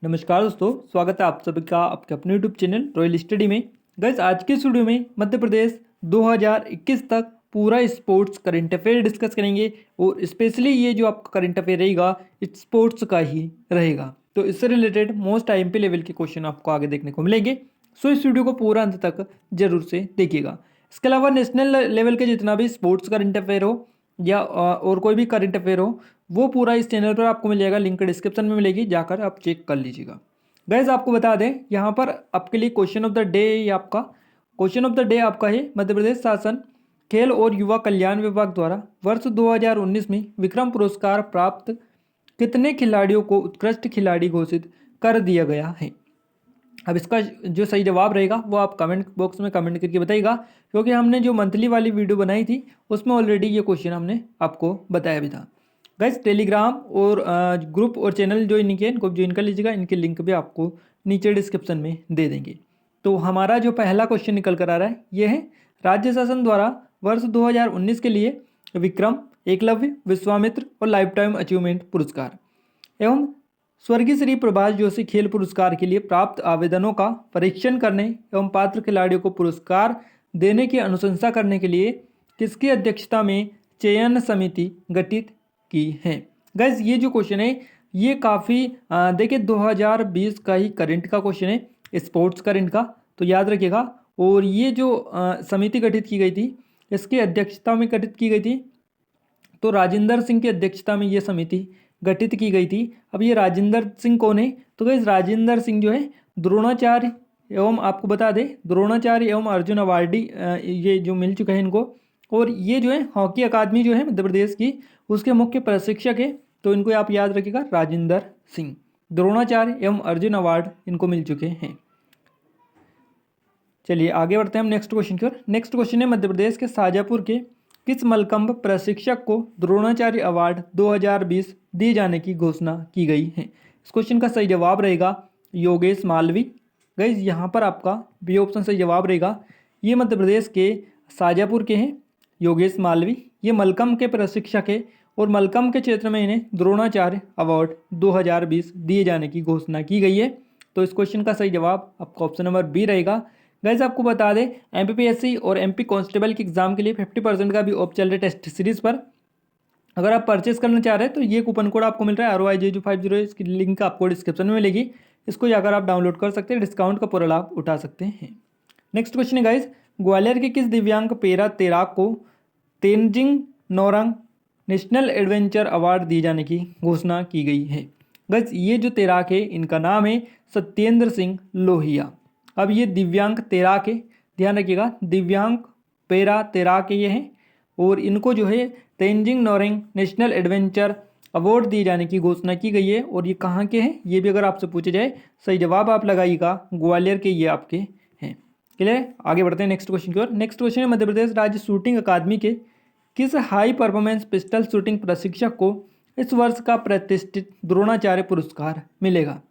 नमस्कार दोस्तों, स्वागत है आप सभी का आपके अपने यूट्यूब चैनल रॉयल स्टडी में। गाइस, आज के इस वीडियो में मध्य प्रदेश 2021 तक पूरा स्पोर्ट्स करंट अफेयर डिस्कस करेंगे और स्पेशली ये जो आपका करंट अफेयर रहेगा स्पोर्ट्स का ही रहेगा। तो इससे रिलेटेड मोस्ट आईएमपी लेवल के क्वेश्चन आपको आगे देखने को मिलेंगे। सो इस वीडियो को पूरा अंत तक जरूर से देखिएगा। इसके अलावा नेशनल लेवल के जितना भी स्पोर्ट्स करंट अफेयर हो या और कोई भी करंट अफेयर हो, वो पूरा इस चैनल पर आपको मिल जाएगा। लिंक डिस्क्रिप्शन में मिलेगी, जाकर आप चेक कर लीजिएगा। गैस, आपको बता दें यहाँ पर आपके लिए क्वेश्चन ऑफ द डे, ये आपका क्वेश्चन ऑफ द डे आपका है मध्य प्रदेश शासन खेल और युवा कल्याण विभाग द्वारा वर्ष 2019 में विक्रम पुरस्कार प्राप्त कितने खिलाड़ियों को उत्कृष्ट खिलाड़ी घोषित कर दिया गया है। अब इसका जो सही जवाब रहेगा वो आप कमेंट बॉक्स में कमेंट करके बताइएगा, क्योंकि हमने जो मंथली वाली वीडियो बनाई थी उसमें ऑलरेडी ये क्वेश्चन हमने आपको बताया भी था। गाइस, टेलीग्राम और ग्रुप और चैनल जो इनके इनको ज्वाइन कर लीजिएगा। इनके लिंक भी आपको नीचे डिस्क्रिप्शन में दे देंगे। तो हमारा जो पहला क्वेश्चन निकल कर आ रहा है ये है, राज्य शासन द्वारा वर्ष 2019 के लिए विक्रम, एकलव्य, विश्वामित्र और लाइफ टाइम अचीवमेंट पुरस्कार एवं स्वर्गीय श्री प्रभाष जोशी खेल पुरस्कार के लिए प्राप्त आवेदनों का परीक्षण करने एवं पात्र खिलाड़ियों को पुरस्कार देने की अनुशंसा करने के लिए किसकी अध्यक्षता में चयन समिति गठित की है। गैस, ये जो क्वेश्चन है ये काफ़ी देखिए 2020 का ही करंट का क्वेश्चन है, स्पोर्ट्स करंट का, तो याद रखिएगा। और ये जो समिति गठित की गई थी, इसकी अध्यक्षता में गठित की गई थी, तो राजेंद्र सिंह की अध्यक्षता में ये समिति गठित की गई थी। अब ये राजेंद्र सिंह कौन है, तो गाइस राजेंद्र सिंह जो है द्रोणाचार्य एवं आपको बता दें द्रोणाचार्य एवं अर्जुन अवार्डी ये जो मिल चुका है इनको। और ये जो है हॉकी अकादमी जो है मध्य प्रदेश की, उसके मुख्य प्रशिक्षक है। तो इनको आप याद रखिएगा, राजेंद्र सिंह। द्रोणाचार्य एवं अर्जुन अवार्ड इनको मिल चुके हैं। चलिए आगे बढ़ते हैं हम नेक्स्ट क्वेश्चन की ओर। नेक्स्ट क्वेश्चन है, मध्य प्रदेश के शाजापुर के किस मलखंभ प्रशिक्षक को द्रोणाचार्य अवार्ड 2020 दिए जाने की घोषणा की गई है। इस क्वेश्चन का सही जवाब रहेगा योगेश मालवी। गाइस, यहाँ पर आपका बी ऑप्शन सही जवाब रहेगा। ये मध्य प्रदेश के शाजापुर के हैं योगेश मालवी। ये मलखंभ के प्रशिक्षक है और मलखंभ के क्षेत्र में इन्हें द्रोणाचार्य अवार्ड 2020 दिए जाने की घोषणा की गई है। तो इस क्वेश्चन का सही जवाब आपका ऑप्शन नंबर बी रहेगा। गाइस, आपको बता दें एमपीपीएससी और एमपी कांस्टेबल के एग्जाम के लिए 50% का भी ऑफ चल रहा है टेस्ट सीरीज पर। अगर आप परचेस करना चाह रहे हैं तो ये कूपन कोड आपको मिल रहा है ROIJ50, इसकी लिंक आपको डिस्क्रिप्शन में मिलेगी। इसको जाकर आप डाउनलोड कर सकते हैं, डिस्काउंट का पूरा लाभ उठा सकते हैं। नेक्स्ट क्वेश्चन है गाइस, ग्वालियर के किस दिव्यांग पेरा तैराक को तेनजिंग नोरंग नेशनल एडवेंचर अवार्ड दिए जाने की घोषणा की गई है। गाइस, ये जो तैराक है इनका नाम है सत्येंद्र सिंह लोहिया। अब ये दिव्यांग तैराक है, ध्यान रखिएगा, दिव्यांग पेरा तैराक ये हैं और इनको जो है तेनजिंग नोरंग नेशनल एडवेंचर अवार्ड दिए जाने की घोषणा की गई है। और ये कहाँ के हैं, ये भी अगर आपसे पूछे जाए सही जवाब आप लगाइएगा, ग्वालियर के ये आपके हैं। क्लियर, आगे बढ़ते हैं नेक्स्ट क्वेश्चन की ओर। नेक्स्ट क्वेश्चन है, मध्य प्रदेश राज्य शूटिंग अकादमी के किस हाई परफॉर्मेंस पिस्टल शूटिंग प्रशिक्षक को इस वर्ष का प्रतिष्ठित द्रोणाचार्य पुरस्कार मिलेगा।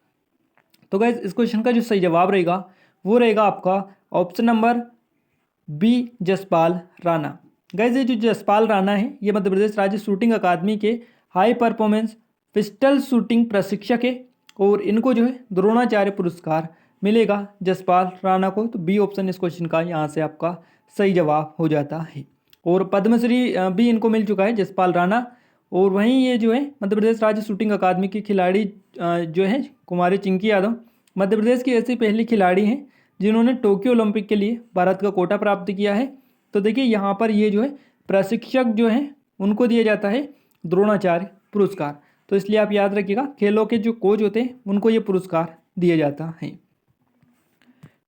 तो गाइस, इस क्वेश्चन का जो सही जवाब रहेगा वो रहेगा आपका option number B, Jaspal Rana. Guys, ये जो जसपाल राणा है ये मध्य प्रदेश राज्य शूटिंग अकादमी के हाई परफॉर्मेंस पिस्टल शूटिंग प्रशिक्षक है और इनको जो है द्रोणाचार्य पुरस्कार मिलेगा जसपाल राणा को। तो बी ऑप्शन इस क्वेश्चन का यहाँ से आपका सही जवाब हो जाता है। और पद्मश्री भी इनको मिल चुका है जसपाल राणा। और वहीं ये जो है मध्य प्रदेश राज्य शूटिंग अकादमी की खिलाड़ी जो है कुमारी चिंकी यादव मध्य प्रदेश की ऐसी पहली खिलाड़ी हैं जिन्होंने टोक्यो ओलंपिक के लिए भारत का कोटा प्राप्त किया है। तो देखिए यहाँ पर ये जो है प्रशिक्षक जो हैं उनको दिया जाता है द्रोणाचार्य पुरस्कार। तो इसलिए आप याद रखिएगा, खेलों के जो कोच होते हैं उनको ये पुरस्कार दिया जाता है।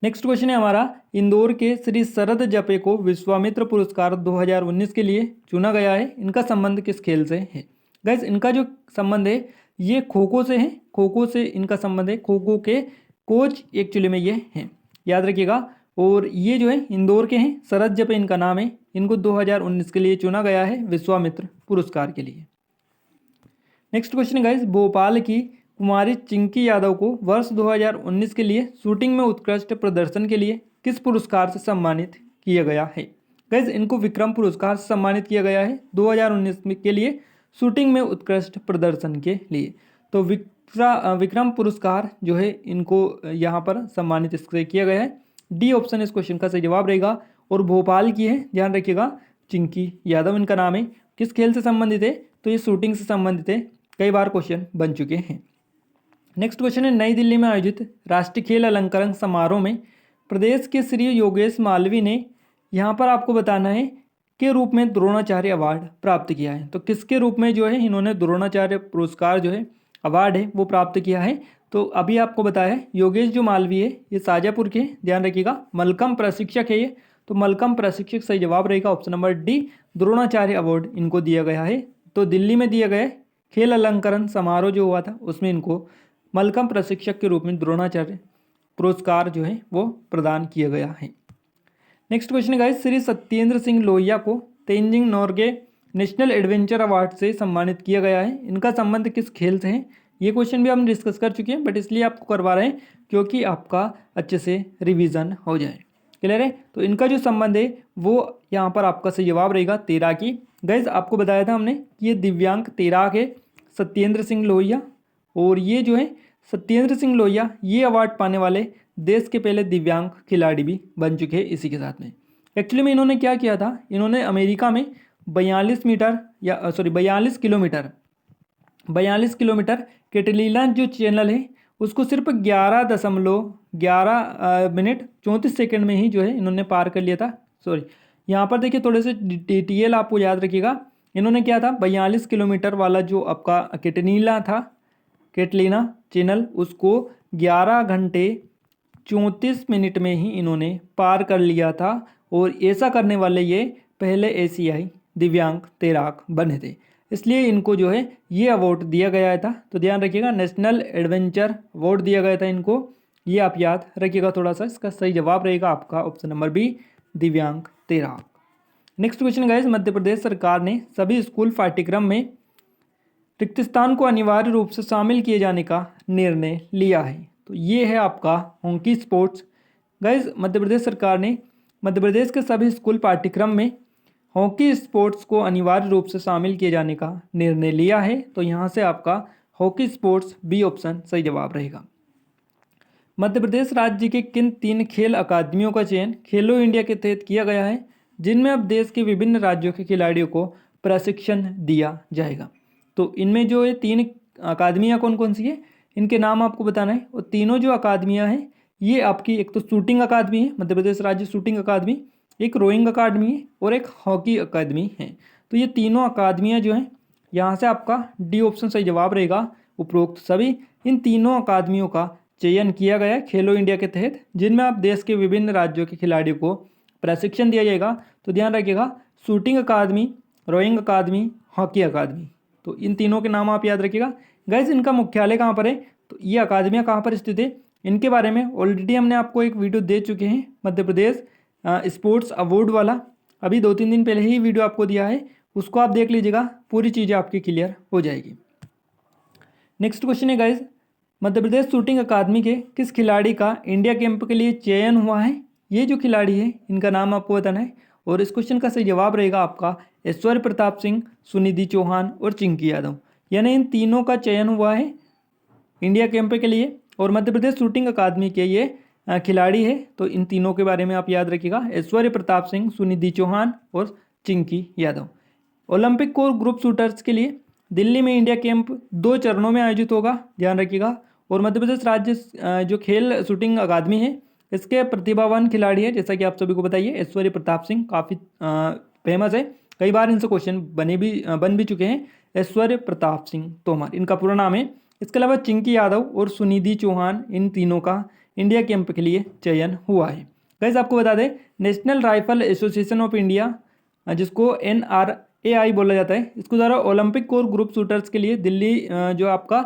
नेक्स्ट क्वेश्चन है हमारा, इंदौर के श्री शरद जपे को विश्वामित्र पुरस्कार 2019 के लिए चुना गया है। इनका संबंध किस खेल से है। गैस, इनका जो संबंध है ये खो खो से है, खो खो से इनका संबंध है। खो खो के कोच एक्चुअली में ये हैं, याद रखिएगा। और ये जो है इंदौर के हैं, शरद जपे इनका नाम है। इनको 2019 के लिए चुना गया है विश्वामित्र पुरस्कार के लिए। नेक्स्ट क्वेश्चन है गाइस, भोपाल की कुमारी चिंकी यादव को वर्ष 2019 के लिए शूटिंग में उत्कृष्ट प्रदर्शन के लिए किस पुरस्कार से सम्मानित किया गया है। गाइस, इनको विक्रम पुरस्कार से सम्मानित किया गया है 2019 के लिए शूटिंग में उत्कृष्ट प्रदर्शन के लिए। तो विक्रम पुरस्कार जो है इनको यहाँ पर सम्मानित इससे किया गया है। डी ऑप्शन इस क्वेश्चन का सही जवाब रहेगा। और भोपाल की है, ध्यान रखिएगा, चिंकी यादव इनका नाम है। किस खेल से संबंधित है? तो ये शूटिंग से संबंधित है, कई बार क्वेश्चन बन चुके हैं। नेक्स्ट क्वेश्चन है, नई दिल्ली में आयोजित राष्ट्रीय खेल अलंकरण समारोह में प्रदेश के श्री योगेश मालवी ने यहाँ पर आपको बताना है के रूप में द्रोणाचार्य अवार्ड प्राप्त किया है। तो किसके रूप में जो है इन्होंने द्रोणाचार्य पुरस्कार जो है अवार्ड है वो प्राप्त किया है? तो अभी आपको बताया है योगेश जो मालवी है ये शाजापुर के, ध्यान रखिएगा, मलखम्ब प्रशिक्षक है ये। तो मलखम्ब प्रशिक्षक सही जवाब रहेगा option number D, Dronacharya award इनको दिया गया है। तो दिल्ली में दिए गए खेल अलंकरण समारोह जो हुआ था उसमें इनको मलखम्ब प्रशिक्षक के रूप में द्रोणाचार्य पुरस्कार जो है वो प्रदान किया गया है। नेक्स्ट क्वेश्चन है गाइस, श्री सत्येंद्र सिंह लोहिया को Tenzing Norgay national adventure award से सम्मानित किया गया है। इनका संबंध किस खेल से है? ये क्वेश्चन भी हम डिस्कस कर चुके हैं, बट इसलिए आपको करवा रहे हैं क्योंकि आपका अच्छे से रिवीजन हो जाए। क्लियर है? तो इनका जो संबंध है वो यहाँ पर आपका सही जवाब रहेगा तैराकी। गाइस आपको बताया था हमने कि ये दिव्यांग तैराक है सत्येंद्र सिंह लोहिया, और ये जो है सत्येंद्र सिंह लोहिया ये अवार्ड पाने वाले देश के पहले दिव्यांग खिलाड़ी भी बन चुके हैं इसी के साथ में। एक्चुअली में इन्होंने क्या किया था, इन्होंने अमेरिका में 42 किलोमीटर कैटलीला जो चैनल है उसको सिर्फ 11.11 मिनट 34 सेकंड में ही जो है इन्होंने पार कर लिया था। सॉरी, यहाँ पर देखिए थोड़े से डिटेल आपको याद रखिएगा। इन्होंने क्या था, 42 किलोमीटर वाला जो आपका कैटलीना चैनल उसको 11 घंटे 34 मिनट में ही इन्होंने पार कर लिया था, और ऐसा करने वाले ये पहले एशियाई दिव्यांग तैराक बने थे, इसलिए इनको जो है ये अवार्ड दिया गया था। तो ध्यान रखिएगा, नेशनल एडवेंचर अवार्ड दिया गया था इनको, ये आप याद रखिएगा थोड़ा सा। इसका सही जवाब रहेगा आपका ऑप्शन नंबर बी, दिव्यांग तैराक। Next question guys, Madhya Pradesh सरकार ने सभी स्कूल पाठ्यक्रम में रिक्त स्थान को अनिवार्य रूप से शामिल किए जाने का निर्णय लिया है। तो ये है आपका hockey sports. Guys Madhya Pradesh सरकार ने मध्य प्रदेश के सभी स्कूल पाठ्यक्रम में हॉकी स्पोर्ट्स को अनिवार्य रूप से शामिल किए जाने का निर्णय लिया है। तो यहाँ से आपका हॉकी स्पोर्ट्स बी ऑप्शन सही जवाब रहेगा। मध्य प्रदेश राज्य के किन 3 खेल अकादमियों का चयन खेलो इंडिया के तहत किया गया है, जिनमें अब देश के विभिन्न राज्यों के खिलाड़ियों को प्रशिक्षण दिया जाएगा? तो इनमें जो ये 3 अकादमियाँ कौन कौन सी है, इनके नाम आपको बताना है। और तीनों जो अकादमियाँ हैं ये आपकी, एक तो शूटिंग अकादमी है, मध्य प्रदेश राज्य शूटिंग अकादमी, एक रोइंग अकादमी है, और एक हॉकी अकादमी है। तो ये तीनों अकादमियाँ जो हैं, यहाँ से आपका डी ऑप्शन सही जवाब रहेगा। उपरोक्त सभी इन तीनों अकादमियों का चयन किया गया है खेलो इंडिया के तहत, जिनमें आप देश के विभिन्न राज्यों के खिलाड़ियों को प्रशिक्षण दिया जाएगा। तो ध्यान रखिएगा, शूटिंग अकादमी, रोइंग अकादमी, हॉकी अकादमी, तो इन तीनों के नाम आप याद रखिएगा। गाइस इनका मुख्यालय कहाँ पर है, तो ये अकादमियाँ कहाँ पर स्थित है, इनके बारे में ऑलरेडी हमने आपको एक वीडियो दे चुके हैं, मध्य प्रदेश स्पोर्ट्स अवार्ड वाला। अभी 2-3 दिन पहले ही वीडियो आपको दिया है, उसको आप देख लीजिएगा, पूरी चीज़ें आपकी क्लियर हो जाएगी। नेक्स्ट क्वेश्चन है गाइस, मध्य प्रदेश शूटिंग अकादमी के किस खिलाड़ी का इंडिया कैंप के लिए चयन हुआ है? ये जो खिलाड़ी है इनका नाम आपको बताना है, और इस क्वेश्चन का सही जवाब रहेगा आपका ऐश्वर्य प्रताप सिंह, सुनिधि चौहान और चिंकी यादव। यानी इन तीनों का चयन हुआ है इंडिया कैंप के लिए, और मध्य प्रदेश शूटिंग अकादमी के ये खिलाड़ी है। तो इन तीनों के बारे में आप याद रखिएगा, ऐश्वर्य प्रताप सिंह, सुनिधि चौहान और Chinki Yadav. Olympic core group shooters के लिए दिल्ली में इंडिया कैंप 2 चरणों में आयोजित होगा, ध्यान रखिएगा। और मध्य प्रदेश राज्य जो खेल शूटिंग अकादमी है इसके प्रतिभावान खिलाड़ी है, जैसा कि आप सभी को बताइए, ऐश्वर्य प्रताप सिंह काफ़ी फेमस है, कई बार इनसे क्वेश्चन बन भी चुके हैं। ऐश्वर्य प्रताप सिंह तोमर इनका पूरा नाम है। इसके अलावा चिंकी यादव और सुनिधि चौहान, इन तीनों का इंडिया कैंप के लिए चयन हुआ है। गाइस आपको बता दें, national rifle association of India, जिसको NRAI बोला जाता है, इसको द्वारा ओलंपिक कोर ग्रुप शूटर्स के लिए दिल्ली जो आपका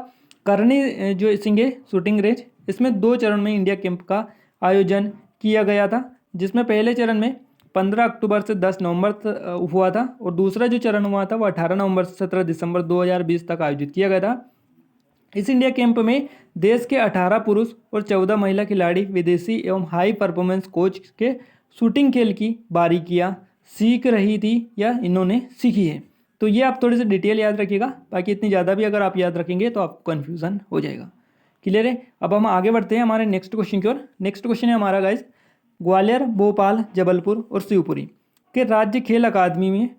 करनी जो सिंह शूटिंग रेंज, इसमें 2 चरण में इंडिया कैंप का आयोजन किया गया था, जिसमें पहले चरण में 15 अक्टूबर से 10 नवंबर हुआ था, और दूसरा जो चरण हुआ था वो 18 नवंबर से 17 दिसंबर 2020 तक आयोजित किया गया था। इस इंडिया कैंप में देश के 18 पुरुष और 14 महिला खिलाड़ी विदेशी एवं हाई परफॉर्मेंस कोच के शूटिंग खेल की बारीकियां सीख रही थी या इन्होंने सीखी है। तो ये आप थोड़ी सी डिटेल याद रखिएगा, बाकी इतनी ज़्यादा भी अगर आप याद रखेंगे तो आपको कन्फ्यूज़न हो जाएगा। क्लियर है। अब हम आगे बढ़ते हैं हमारे नेक्स्ट क्वेश्चन की ओर। नेक्स्ट क्वेश्चन है हमारा गाइस, ग्वालियर, भोपाल, जबलपुर और शिवपुरी के राज्य खेल अकादमी में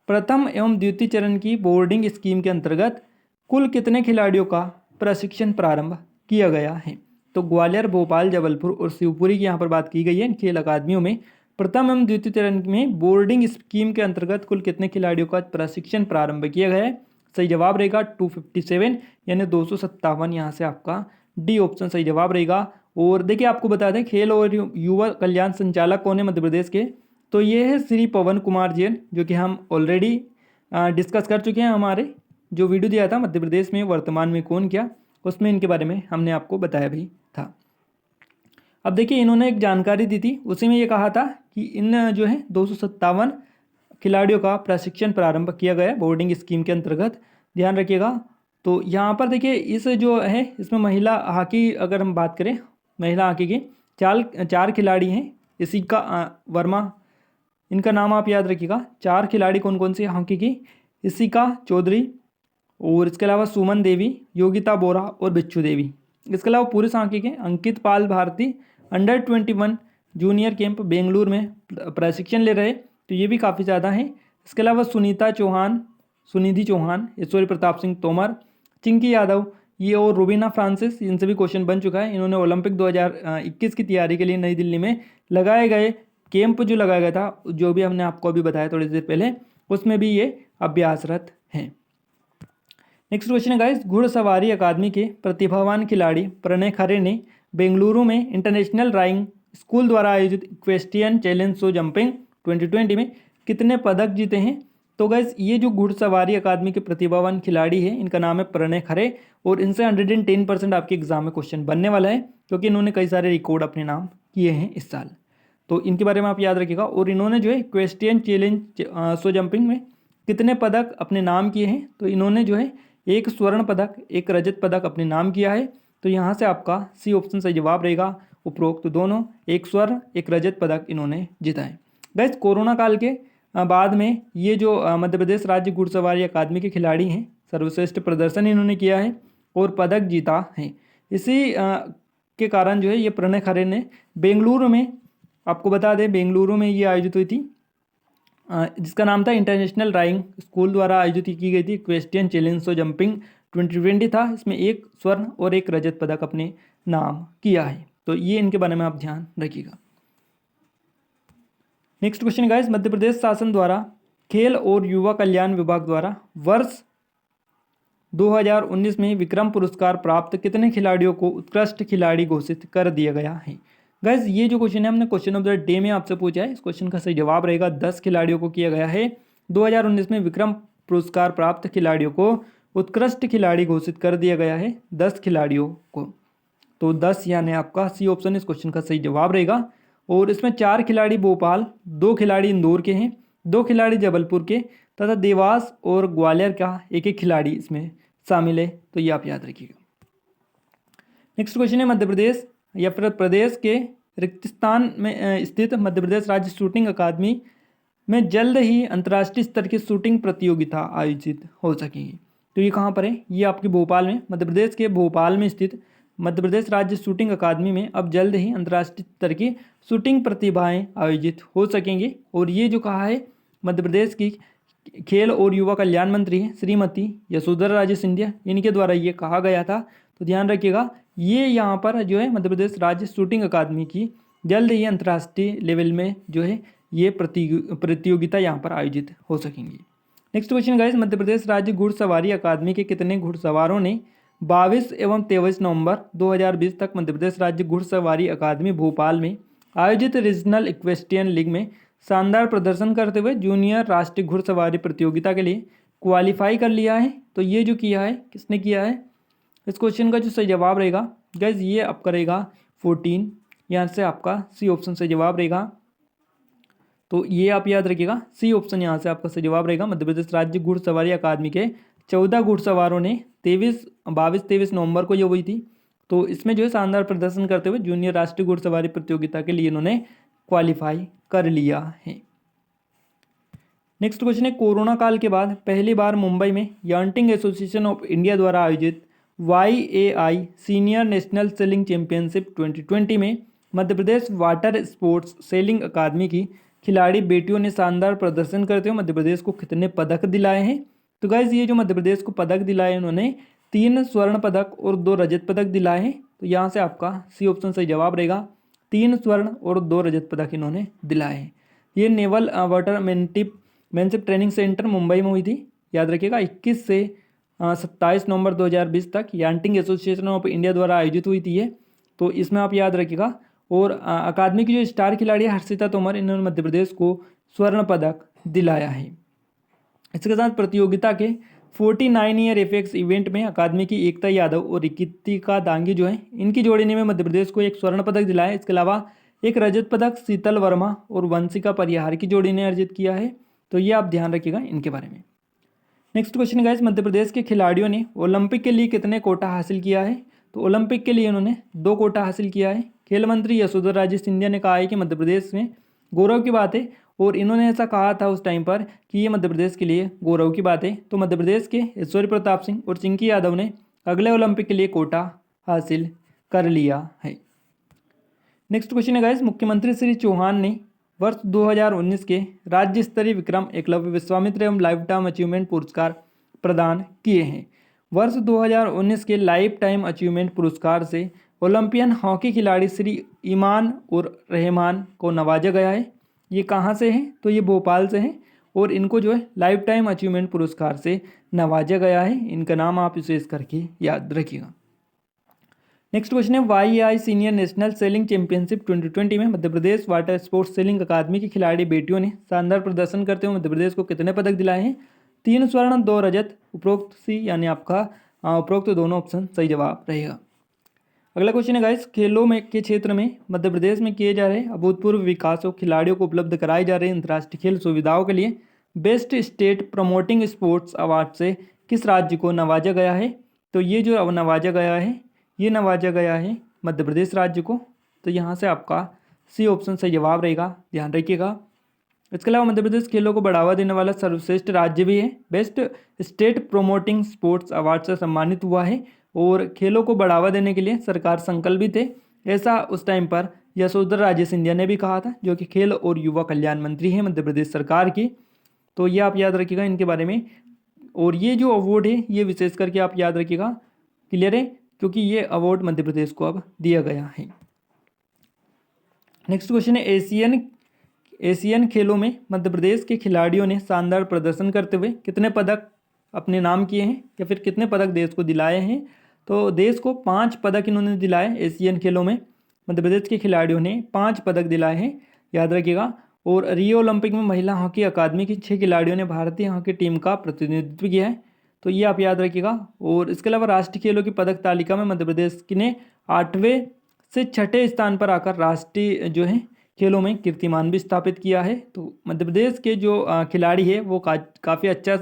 प्रथम एवं द्वितीय चरण की बोर्डिंग स्कीम के अंतर्गत कुल कितने खिलाड़ियों का प्रशिक्षण प्रारंभ किया गया है। तो ग्वालियर, भोपाल, जबलपुर और शिवपुरी की यहाँ पर बात की गई है। इन खेल अकादमियों में प्रथम एवं द्वितीय चरण में बोर्डिंग स्कीम के अंतर्गत कुल कितने खिलाड़ियों का प्रशिक्षण प्रारंभ किया गया है। सही जवाब रहेगा 257 यानी 257। यहाँ से आपका डी ऑप्शन सही जवाब रहेगा। और देखिए आपको बता दें, खेल और युवा कल्याण संचालक कौन है मध्य प्रदेश के, तो ये है श्री पवन कुमार जैन, जो कि हम ऑलरेडी डिस्कस कर चुके हैं। हमारे जो वीडियो दिया था मध्य प्रदेश में वर्तमान में कौन क्या, उसमें इनके बारे में हमने आपको बताया भी था। अब देखिए इन्होंने एक जानकारी दी थी, उसी में ये कहा था कि इन जो है 257 खिलाड़ियों का प्रशिक्षण प्रारंभ किया गया बोर्डिंग स्कीम के अंतर्गत, ध्यान रखिएगा। तो यहाँ पर देखिए इस जो है इसमें महिला हॉकी अगर हम बात करें, महिला हॉकी के चार खिलाड़ी हैं। इशिका वर्मा, इनका नाम आप याद रखिएगा। 4 खिलाड़ी कौन कौन से हॉकी की, इशिका चौधरी और इसके अलावा सुमन देवी, योगिता बोरा और बिच्छू देवी। इसके अलावा पुरुष हॉकी के अंकित पाल भारती अंडर 21 जूनियर कैंप बेंगलुरु में प्रशिक्षण ले रहे, तो ये भी काफ़ी ज़्यादा हैं। इसके अलावा सुनीता चौहान, सुनिधि चौहान, ईश्वरी प्रताप सिंह तोमर, चिंकी यादव, ये और रुबीना फ्रांसिस, इनसे भी क्वेश्चन बन चुका है। इन्होंने ओलंपिक 2021 की तैयारी के लिए नई दिल्ली में लगाए गए कैंप जो लगाया गया था, जो भी हमने आपको अभी बताया थोड़ी देर पहले, उसमें भी ये अभ्यासरत हैं। नेक्स्ट क्वेश्चन है गाइस, घुड़सवारी अकादमी के प्रतिभावान खिलाड़ी प्रणय खरे ने बेंगलुरु में इंटरनेशनल राइंग स्कूल द्वारा आयोजित इक्वेस्ट्रियन चैलेंज शो जंपिंग 2020 में कितने पदक जीते हैं। तो गाइस ये जो घुड़सवारी अकादमी के प्रतिभावान खिलाड़ी हैं, इनका नाम है प्रणय खरे, और इनसे 110% आपके एग्जाम में क्वेश्चन बनने वाला है, क्योंकि इन्होंने कई सारे रिकॉर्ड अपने नाम किए हैं इस साल। तो इनके बारे में आप याद रखिएगा। और इन्होंने जो है इक्वेस्ट्रियन चैलेंज शो जंपिंग में कितने पदक अपने नाम किए हैं, तो इन्होंने जो है 1 स्वर्ण पदक, 1 रजत पदक अपने नाम किया है। तो यहाँ से आपका सी ऑप्शन सही जवाब रहेगा। उपरोक्त तो दोनों 1 स्वर्ण 1 रजत पदक इन्होंने जीता है। गाइस कोरोना काल के बाद में ये जो मध्य प्रदेश राज्य घुड़सवारी अकादमी के खिलाड़ी हैं, सर्वश्रेष्ठ प्रदर्शन इन्होंने किया है और पदक जीता है। इसी के कारण जो है ये प्रणय खरे ने बेंगलुरु में, आपको बता दें बेंगलुरु में ये आयोजित हुई थी, जिसका नाम था इंटरनेशनल राइंग स्कूल द्वारा आयोजित की गई थी इक्वेस्ट्रियन चैलेंज शो जंपिंग 2020 था। इसमें 1 स्वर्ण और 1 रजत पदक अपने नाम किया है। तो ये इनके बारे में आप ध्यान रखिएगा। Next question guys, Madhya Pradesh शासन द्वारा खेल और युवा कल्याण विभाग द्वारा वर्ष 2019 में विक्रम पुरस्कार प्राप्त कितने खिलाड़ियों को उत्कृष्ट खिलाड़ी घोषित कर दिया गया है। गाइस ये जो क्वेश्चन है हमने क्वेश्चन ऑफ द डे में आपसे पूछा है। इस क्वेश्चन का सही जवाब रहेगा 10 खिलाड़ियों को किया गया है। 2019 में विक्रम पुरस्कार प्राप्त खिलाड़ियों को उत्कृष्ट खिलाड़ी घोषित कर दिया गया है 10 खिलाड़ियों को। तो 10 यानी आपका सी ऑप्शन इस क्वेश्चन का सही जवाब रहेगा। और इसमें 4 खिलाड़ी भोपाल, 2 खिलाड़ी इंदौर के हैं, 2 खिलाड़ी जबलपुर के तथा देवास और ग्वालियर का एक एक खिलाड़ी इसमें शामिल है। तो ये आप याद रखिएगा। नेक्स्ट क्वेश्चन है, मध्य प्रदेश या फिर प्रदेश के रिक्त स्थान में स्थित मध्य प्रदेश राज्य शूटिंग अकादमी में जल्द ही अंतर्राष्ट्रीय स्तर की शूटिंग प्रतियोगिता आयोजित हो सकेगी। तो ये कहाँ पर है, ये आपके भोपाल में, मध्य प्रदेश के भोपाल में स्थित मध्य प्रदेश राज्य शूटिंग अकादमी में अब जल्द ही अंतर्राष्ट्रीय स्तर की शूटिंग प्रतिभाएं आयोजित हो सकेंगे। और ये जो कहा है मध्य प्रदेश की खेल और युवा कल्याण मंत्री हैं श्रीमती यशोधरा राजे सिंधिया, इनके द्वारा ये कहा गया था। तो ध्यान रखिएगा, ये यहाँ पर जो है मध्य प्रदेश राज्य शूटिंग अकादमी की जल्द ही अंतर्राष्ट्रीय लेवल में जो है ये प्रतियोगिता यहाँ पर आयोजित हो सकेंगी। Next question guys, Madhya Pradesh राज्य घुड़सवारी अकादमी के कितने घुड़सवारों ने 22 एवं 23 नवंबर 2020 तक मध्य प्रदेश राज्य घुड़सवारी अकादमी भोपाल में आयोजित रीजनल इक्वेस्ट्रियन लीग में शानदार प्रदर्शन करते हुए जूनियर राष्ट्रीय घुड़सवारी प्रतियोगिता के लिए क्वालिफाई कर लिया है। तो ये जो किया है किसने किया है, इस क्वेश्चन का जो सही जवाब रहेगा गाइस ये आपका रहेगा 14, यहाँ से आपका सी ऑप्शन से जवाब रहेगा। तो ये आप याद रखिएगा, सी ऑप्शन यहाँ से आपका सही जवाब रहेगा। मध्य प्रदेश राज्य घुड़सवारी अकादमी के 14 घुड़सवारों ने 22-23 नवंबर को ये हुई थी। तो इसमें जो है शानदार प्रदर्शन करते हुए जूनियर राष्ट्रीय घुड़सवारी प्रतियोगिता के लिए इन्होंने क्वालिफाई कर लिया है। नेक्स्ट क्वेश्चन है, कोरोना काल के बाद पहली बार मुंबई में यंटिंग एसोसिएशन ऑफ इंडिया द्वारा आयोजित YAI senior national selling championship 2020 में Madhya Pradesh water sports selling अकादमी की खिलाड़ी बेटियों ने शानदार प्रदर्शन करते हुए मध्य प्रदेश को कितने पदक दिलाए हैं? तो गाइज ये जो मध्य प्रदेश को पदक दिलाए उन्होंने 3 स्वर्ण पदक और 2 रजत पदक दिलाए हैं। तो यहाँ से आपका सी ऑप्शन सही जवाब रहेगा, 3 स्वर्ण और 2 रजत पदक इन्होंने दिलाए हैं। ये naval watermanship training centre Mumbai में हुई थी, याद रखिएगा। 21 से 27 नवंबर 2020 तक यांटिंग एसोसिएशन ऑफ इंडिया द्वारा आयोजित हुई थी ये, तो इसमें आप याद रखिएगा। और अकादमी की जो स्टार खिलाड़ी है हर्षिता तोमर, इन्होंने मध्य प्रदेश को स्वर्ण पदक दिलाया है। इसके साथ प्रतियोगिता के 49 ईयर एफेक्स इवेंट में अकादमी की एकता यादव और रिकितिका दांगी जो है, इनकी जोड़ी ने मध्य प्रदेश को एक स्वर्ण पदक दिलाया। इसके अलावा एक रजत पदक शीतल वर्मा और वंशिका परिहार की जोड़ी ने अर्जित किया है। तो ये आप ध्यान रखिएगा इनके बारे में। Next question guys, Madhya Pradesh के खिलाड़ियों ने ओलंपिक के लिए कितने कोटा हासिल किया है? तो ओलंपिक के लिए उन्होंने 2 कोटा हासिल किया है। खेल मंत्री यशोधरा राजे सिंधिया ने कहा है कि मध्य प्रदेश में गौरव की बात है, और इन्होंने ऐसा कहा था उस टाइम पर कि ये मध्य प्रदेश के लिए गौरव की बात है। तो मध्य प्रदेश के ऐश्वर्य प्रताप सिंह और चिंकी यादव ने अगले ओलंपिक के लिए कोटा हासिल कर लिया है। नेक्स्ट क्वेश्चन है गाइस, मुख्यमंत्री श्री चौहान ने वर्ष 2019 के राज्य स्तरीय विक्रम एकलव्य विश्वामित्र एवं लाइफ टाइम अचीवमेंट पुरस्कार प्रदान किए हैं। वर्ष 2019 के लाइफ टाइम अचीवमेंट पुरस्कार से ओलंपियन हॉकी खिलाड़ी श्री ईमान उर रहमान को नवाजा गया है। ये कहाँ से हैं? तो ये भोपाल से हैं, और इनको जो है लाइफ टाइम अचीवमेंट पुरस्कार से नवाजा गया है। इनका नाम आप विशेष करके याद रखिएगा। नेक्स्ट क्वेश्चन है, YAI senior national selling championship 2020 में Madhya Pradesh water sports selling अकादमी की खिलाड़ी बेटियों ने शानदार प्रदर्शन करते हुए मध्य प्रदेश को कितने पदक दिलाए हैं? 3 स्वर्ण 2 रजत। उपरोक्त सी यानी आपका उपरोक्त दोनों ऑप्शन सही जवाब रहेगा। अगला क्वेश्चन है गाइस, खेलों में के क्षेत्र में मध्य प्रदेश में किए जा रहे अभूतपूर्व विकास और खिलाड़ियों को उपलब्ध कराई जा रही अंतर्राष्ट्रीय खेल सुविधाओं के लिए best state promoting sports award से किस राज्य को नवाजा गया है? तो ये जो अब नवाजा गया है, ये नवाजा गया है मध्य प्रदेश राज्य को। तो यहाँ से आपका सी ऑप्शन सही जवाब रहेगा, ध्यान रखिएगा। इसके अलावा मध्य प्रदेश खेलों को बढ़ावा देने वाला सर्वश्रेष्ठ राज्य भी है। Best state promoting sports award से सम्मानित हुआ है, और खेलों को बढ़ावा देने के लिए सरकार संकल्पित है, ऐसा उस टाइम पर यशोधरा राजे सिंधिया ने भी कहा था, जो कि खेल और युवा कल्याण मंत्री हैं मध्य प्रदेश सरकार की। तो ये आप याद रखिएगा इनके बारे में। और ये जो अवार्ड है ये विशेष करके आप याद रखिएगा, क्लियर है, क्योंकि ये अवार्ड मध्य प्रदेश को अब दिया गया है। नेक्स्ट क्वेश्चन है, एशियन खेलों में मध्य प्रदेश के खिलाड़ियों ने शानदार प्रदर्शन करते हुए कितने पदक अपने नाम किए हैं, या फिर कितने पदक देश को दिलाए हैं? तो देश को 5 पदक इन्होंने दिलाए। एशियन खेलों में मध्य प्रदेश के खिलाड़ियों ने 5 पदक दिलाए हैं, याद रखिएगा। और रियो ओलंपिक में महिला हॉकी अकादमी की 6 खिलाड़ियों ने भारतीय हॉकी टीम का प्रतिनिधित्व किया है। तो ये आप याद रखिएगा। और इसके अलावा राष्ट्रीय खेलों की पदक तालिका में मध्य प्रदेश ने 8वें से 6ठे स्थान पर आकर राष्ट्रीय जो है खेलों में कीर्तिमान भी स्थापित किया है। तो मध्य प्रदेश के जो खिलाड़ी है वो काफ़ी अच्छा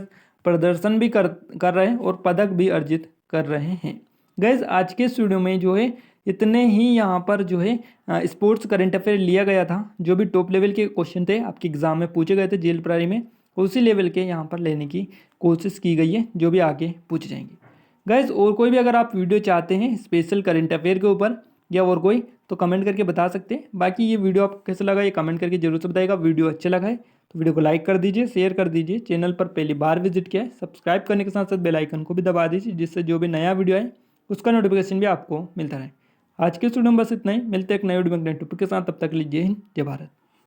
प्रदर्शन भी कर रहे हैं और पदक भी अर्जित कर रहे हैं। गाइस आज के इस वीडियो में जो है इतने ही यहाँ पर जो है स्पोर्ट्स करंट अफेयर लिया गया था। जो भी टॉप लेवल के क्वेश्चन थे आपके एग्जाम में पूछे गए थे जेल प्रारी में, उसी लेवल के यहाँ पर लेने की कोशिश की गई है, जो भी आगे पूछे जाएंगे। गाइस और कोई भी अगर आप वीडियो चाहते हैं स्पेशल करंट अफेयर के ऊपर या और कोई, तो कमेंट करके बता सकते हैं। बाकी ये वीडियो आपको कैसा लगा ये कमेंट करके जरूर से बताइएगा। वीडियो अच्छा लगा है तो वीडियो को लाइक कर दीजिए, शेयर कर दीजिए। चैनल पर पहली बार विजिट किया है सब्सक्राइब करने के साथ साथ बेल आइकन को भी दबा दीजिए, जिससे जो भी नया वीडियो है उसका नोटिफिकेशन भी आपको मिलता रहे। आज के वीडियो में बस इतना ही, मिलते हैं एक नए वीडियो में नए टॉपिक के साथ। तब तक लीजिए जय हिंद जय भारत।